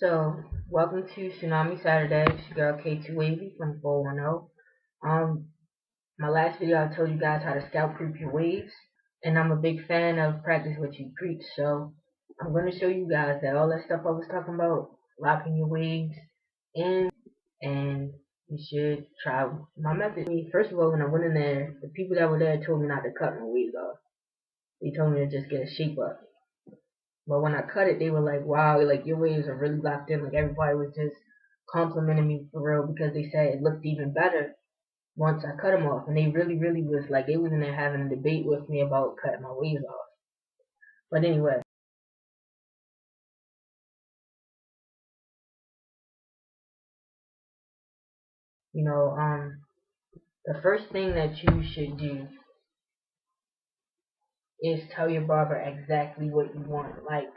So, welcome to Tsunami Saturday. It's your girl Kay2Wavey410. My last video I told you guys how to scalp proof your waves, and I'm a big fan of practice what you preach. So, I'm going to show you guys that all that stuff I was talking about, locking your waves in, and you should try my method. First of all, when I went in there, the people that were there told me not to cut my waves off. They told me to just get a shape up. But when I cut it, they were like, wow, like your waves are really locked in. Like everybody was just complimenting me for real because they said it looked even better once I cut them off. And they really was like, they was in there having a debate with me about cutting my waves off. But anyway, you know, the first thing that you should do is tell your barber exactly what you want. Like,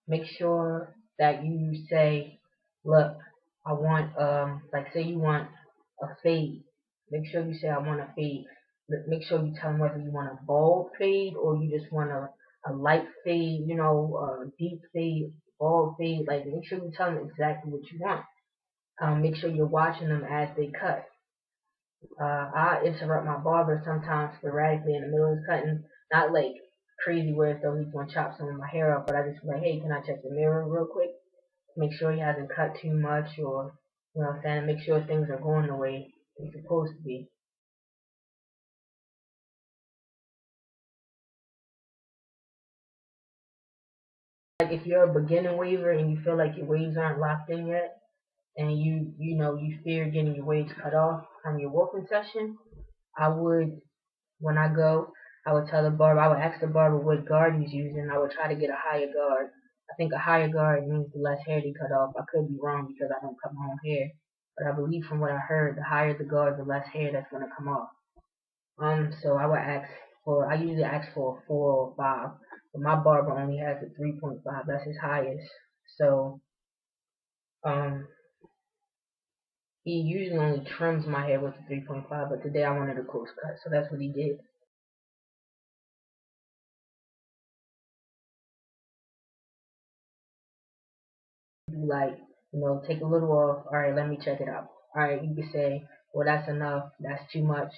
make sure that you say, look, I want, like say you want a fade. Make sure you say I want a fade. Make sure you tell them whether you want a bald fade or you just want a light fade, you know, a deep fade, bald fade. Like, make sure you tell them exactly what you want. Make sure you're watching them as they cut. I interrupt my barber sometimes sporadically in the middle of cutting, not like crazy where though he's gonna chop some of my hair off, but I just be like, hey, can I check the mirror real quick? Make sure he hasn't cut too much, or you know what I'm saying, make sure things are going the way they're supposed to be. Like if you're a beginning waver and you feel like your waves aren't locked in yet, and you fear getting your waves cut off from your wolfing session, I would when I go, I would tell the barber, I would ask the barber what guard he's using. I would try to get a higher guard. I think a higher guard means the less hair they cut off. I could be wrong because I don't cut my own hair, but I believe from what I heard, the higher the guard, the less hair that's gonna come off. So I would ask for, I usually ask for a 4 or 5, but my barber only has a 3.5. That's his highest. So um, he usually only trims my hair with a 3.5, but today I wanted a close cut, so that's what he did. Like, take a little off. All right, let me check it out. All right, you can say, well, that's enough. That's too much.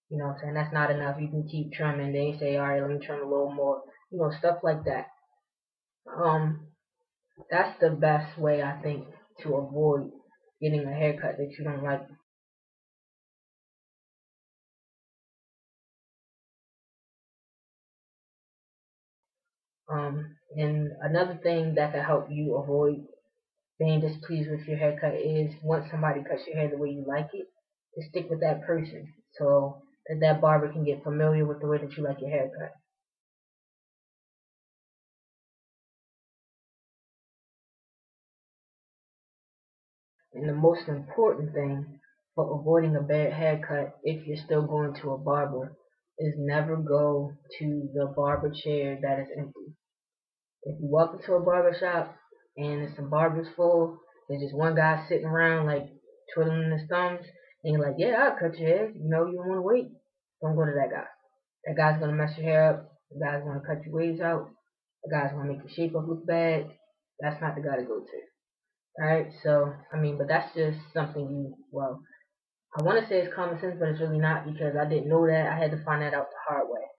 You know what I'm saying? That's not enough. You can keep trimming. Then you say, all right, let me trim a little more. Stuff like that. That's the best way, I think, to avoid getting a haircut that you don't like. And another thing that can help you avoid being displeased with your haircut is once somebody cuts your hair the way you like it, to stick with that person so that barber can get familiar with the way that you like your haircut. And the most important thing for avoiding a bad haircut if you're still going to a barber is never go to the barber chair that is empty. If you walk into a barber shop and there's some barbers full, there's just one guy sitting around like twiddling his thumbs, and you're like, yeah, I'll cut your hair. You don't want to wait. Don't go to that guy. That guy's gonna mess your hair up. The guy's gonna cut your waves out. The guy's gonna make your shape up look bad. That's not the guy to go to. Alright, so but that's just something I want to say it's common sense, but it's really not because I didn't know that. I had to find that out the hard way.